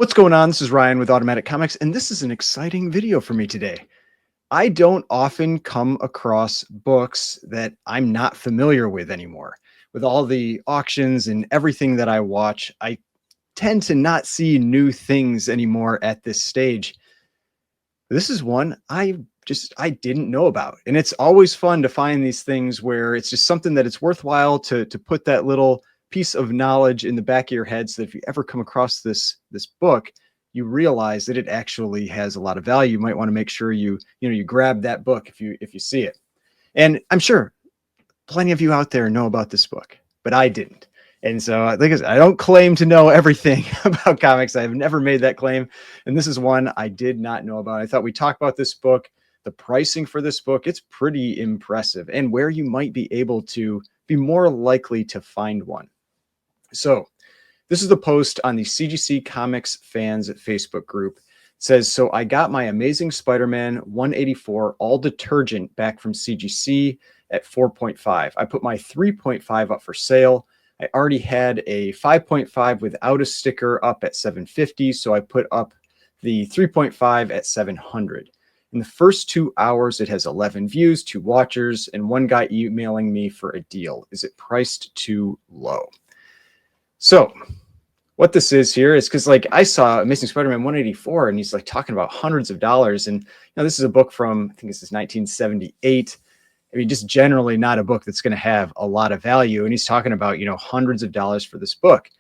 What's going on? This is Ryan with Automatic Comics, and this is an exciting video for me today. I don't often come across books that I'm not familiar with anymore. With all the auctions and everything that I watch, I tend to not see new things anymore at this stage. This is one I didn't know about. And it's always fun to find these things where it's just something that it's worthwhile to put that little piece of knowledge in the back of your head, so that if you ever come across this book, you realize that it actually has a lot of value. You might want to make sure you grab that book if you see it. And I'm sure plenty of you out there know about this book, but I didn't. And so, like I said, I don't claim to know everything about comics. I've never made that claim. And this is one I did not know about. I thought we'd talk about this book, the pricing for this book. It's pretty impressive, and where you might be able to be more likely to find one. So this is the post on the CGC Comics Fans Facebook group. It says, so I got my Amazing Spider-Man 184 all detergent back from CGC at 4.5. I put my 3.5 up for sale. I already had a 5.5 without a sticker up at 750, so I put up the 3.5 at 700. In the first 2 hours, it has 11 views, 2 watchers, and one guy emailing me for a deal. Is it priced too low? So what this is here is because, like, I saw Amazing Spider-Man 184 and he's like talking about hundreds of dollars. And this is a book from, I think this is 1978. I mean, just generally not a book that's going to have a lot of value. And he's talking about, hundreds of dollars for this book.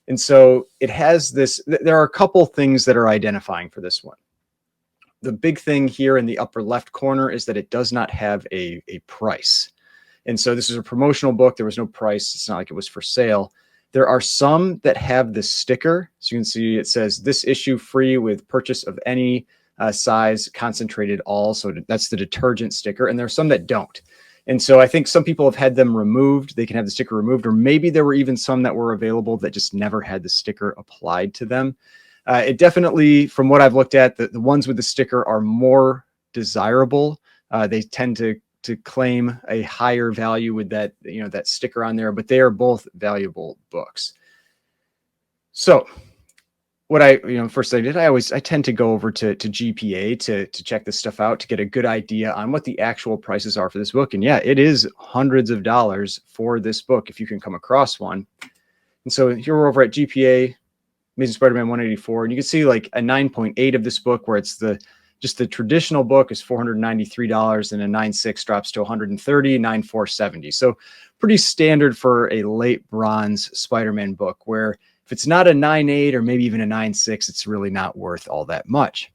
And so it has this, there are a couple things that are identifying for this one. The big thing here in the upper left corner is that it does not have a price. And so this is a promotional book. There was no price. It's not like it was for sale. There are some that have this sticker. So you can see it says this issue free with purchase of any size, concentrated all. So that's the detergent sticker. And there are some that don't. And so I think some people have had them removed. They can have the sticker removed, or maybe there were even some that were available that just never had the sticker applied to them. It definitely, from what I've looked at, the ones with the sticker are more desirable. They tend to claim a higher value with that, that sticker on there, but they are both valuable books. So what first I did, I tend to go over to GPA to check this stuff out, to get a good idea on what the actual prices are for this book. And yeah, it is hundreds of dollars for this book if you can come across one. And so here we're over at GPA, Amazing Spider-Man 184, and you can see like a 9.8 of this book, where it's just the traditional book is $493, and a 9.6 drops to $130, 9.4 70. So pretty standard for a late bronze Spider-Man book, where if it's not a 9.8 or maybe even a 9.6, it's really not worth all that much.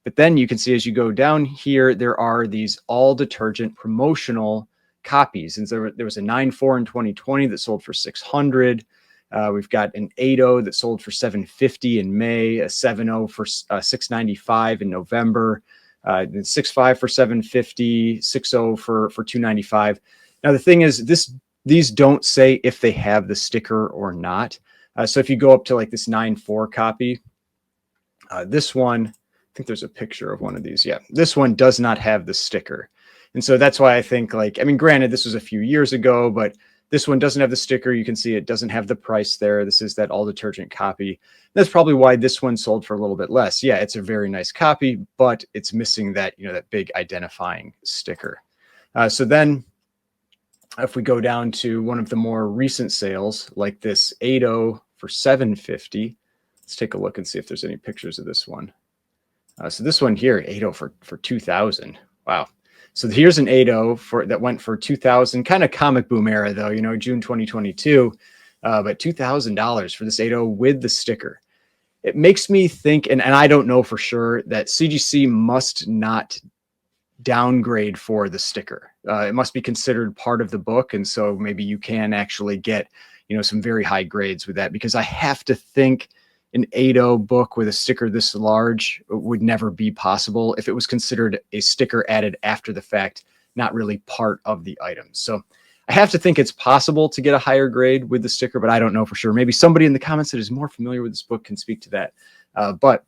But then you can see as you go down here, there are these all detergent promotional copies. And so there was a 9.4 in 2020 that sold for $600. We've got an 8.0 that sold for $750 in May, a 7.0 for $695 in November, 6.5 for $750, 6.0 for $295. Now the thing is, these don't say if they have the sticker or not. So if you go up to like this 9.4 copy, this one, I think there's a picture of one of these. Yeah, this one does not have the sticker. And so that's why I think, like, I mean, granted, this was a few years ago, but this one doesn't have the sticker. You can see it doesn't have the price there. This is that all detergent copy. That's probably why this one sold for a little bit less. Yeah, it's a very nice copy, but it's missing that, that big identifying sticker. So then if we go down to one of the more recent sales, like this 8.0 for $750, let's take a look and see if there's any pictures of this one. So this one here, 8.0 for $2,000. Wow. So here's an 8.0 that went for $2,000, kind of comic boom era though, June 2022, but $2,000 for this 8.0 with the sticker. It makes me think, and I don't know for sure, that CGC must not downgrade for the sticker. It must be considered part of the book. And so maybe you can actually get, some very high grades with that, because I have to think an 8.0 book with a sticker this large would never be possible if it was considered a sticker added after the fact, not really part of the item. So I have to think it's possible to get a higher grade with the sticker, but I don't know for sure. Maybe somebody in the comments that is more familiar with this book can speak to that. But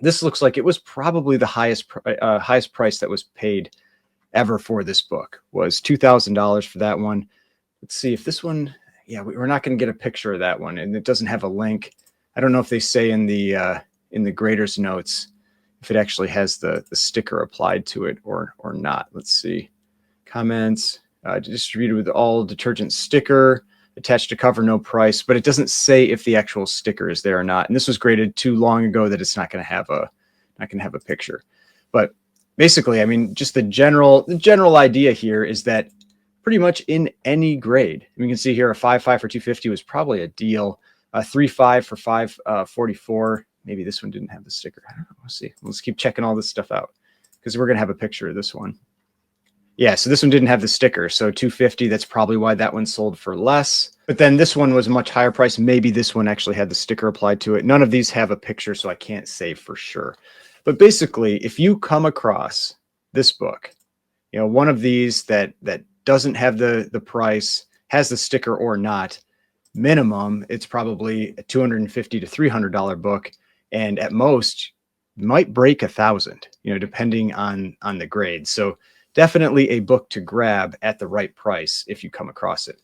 this looks like it was probably the highest price that was paid ever for this book, was $2,000 for that one. Let's see if this one, yeah, we're not going to get a picture of that one, and it doesn't have a link. I don't know if they say in the grader's notes if it actually has the sticker applied to it or not. Let's see. Comments, distributed with all detergent sticker, attached to cover, no price, but it doesn't say if the actual sticker is there or not. And this was graded too long ago that it's not going to have a picture. But basically, I mean, just the general idea here is that pretty much in any grade, we can see here a 5.5 for 250 was probably a deal. A 3.5 for 544. Maybe this one didn't have the sticker. I don't know. We'll see. Let's keep checking all this stuff out because we're gonna have a picture of this one. Yeah, so this one didn't have the sticker. So 250, that's probably why that one sold for less. But then this one was a much higher price. Maybe this one actually had the sticker applied to it. None of these have a picture, so I can't say for sure. But basically, if you come across this book, you know, one of these that doesn't have the price, has the sticker or not, minimum, it's probably a $250 to $300 book. And at most, might break 1,000, you know, depending on the grade. So definitely a book to grab at the right price if you come across it.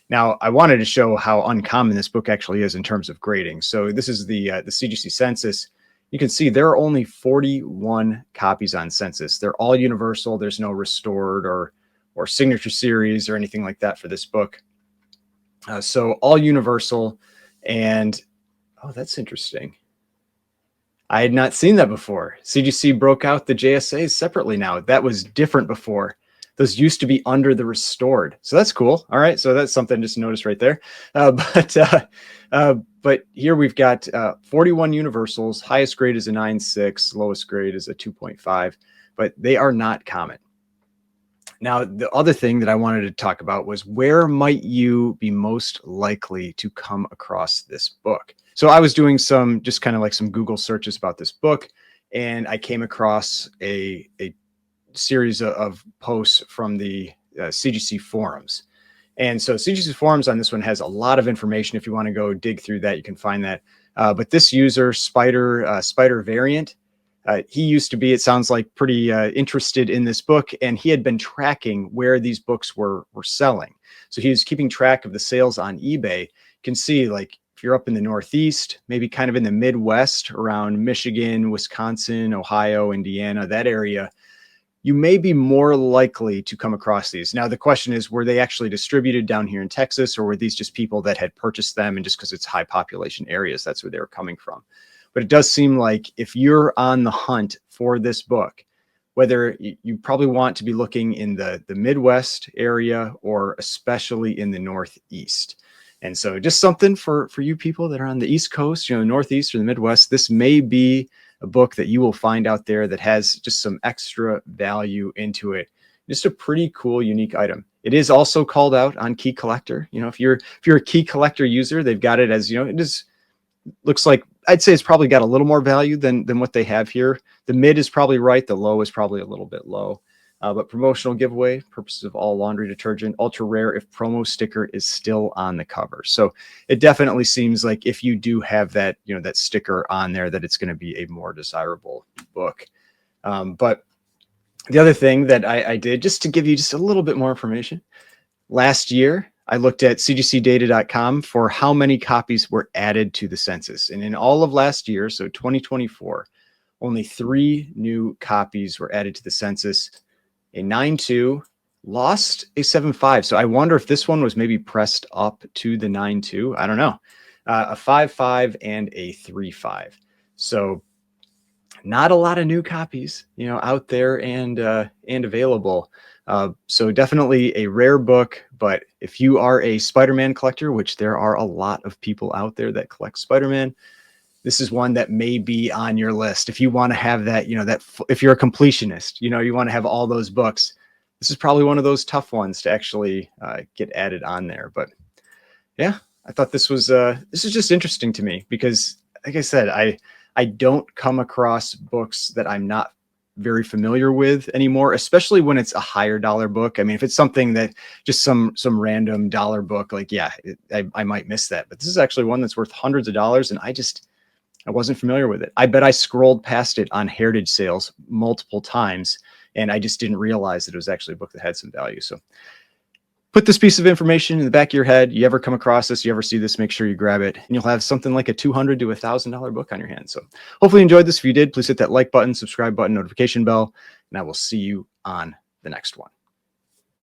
Now, I wanted to show how uncommon this book actually is in terms of grading. So this is the CGC census. You can see there are only 41 copies on census. They're all universal. There's no restored or signature series or anything like that for this book. So all universal. And oh, that's interesting. I had not seen that before. CGC broke out the JSAs separately now. That was different before. Those used to be under the restored. So that's cool. All right. So that's something just to notice right there. But here we've got 41 universals. Highest grade is a 9.6. Lowest grade is a 2.5. But they are not common. Now, the other thing that I wanted to talk about was where might you be most likely to come across this book? So I was doing just kind of like some Google searches about this book, and I came across a series of posts from the CGC forums. And so CGC forums on this one has a lot of information. If you want to go dig through that, you can find that. But this user, Spider Variant, he used to be, it sounds like, pretty interested in this book, and he had been tracking where these books were selling. So he was keeping track of the sales on eBay. You can see, like, if you're up in the Northeast, maybe kind of in the Midwest around Michigan, Wisconsin, Ohio, Indiana, that area, you may be more likely to come across these. Now, the question is, were they actually distributed down here in Texas, or were these just people that had purchased them and just because it's high population areas, that's where they were coming from? But it does seem like if you're on the hunt for this book, whether you probably want to be looking in the Midwest area or especially in the Northeast. And so just something for you people that are on the East Coast, you know, Northeast or the Midwest, this may be a book that you will find out there that has just some extra value into it. Just a pretty cool, unique item. It is also called out on Key Collector. You know, if you're a Key Collector user, they've got it as, you know, it just looks like, I'd say it's probably got a little more value than what they have here. The mid is probably right. The low is probably a little bit low. But promotional giveaway, purposes of all laundry detergent, ultra rare if promo sticker is still on the cover. So it definitely seems like if you do have that, you know, that sticker on there, that it's going to be a more desirable book. But the other thing that I did, just to give you just a little bit more information, last year, I looked at cgcdata.com for how many copies were added to the census. And in all of last year, so 2024, only 3 new copies were added to the census. A 9.2 lost a 7.5. So I wonder if this one was maybe pressed up to the 9.2. I don't know. A 5.5 and a 3.5. So not a lot of new copies, you know, out there and available. So definitely a rare book, but if you are a Spider-Man collector, which there are a lot of people out there that collect Spider-Man, this is one that may be on your list. If you want to have that, you know, that if you're a completionist, you know, you want to have all those books, this is probably one of those tough ones to actually get added on there. But yeah, I thought this was just interesting to me because, like I said, I don't come across books that I'm not very familiar with anymore, especially when it's a higher dollar book. I mean, if it's something that just some random dollar book, like, yeah, I might miss that. But this is actually one that's worth hundreds of dollars, and I wasn't familiar with it. I bet I scrolled past it on Heritage sales multiple times, and I just didn't realize that it was actually a book that had some value. So Put this piece of information in the back of your head. You ever come across this, you ever see this, make sure you grab it, and you'll have something like a $200 to $1,000 book on your hands. So hopefully you enjoyed this. If you did, please hit that like button, subscribe button, notification bell, and I will see you on the next one.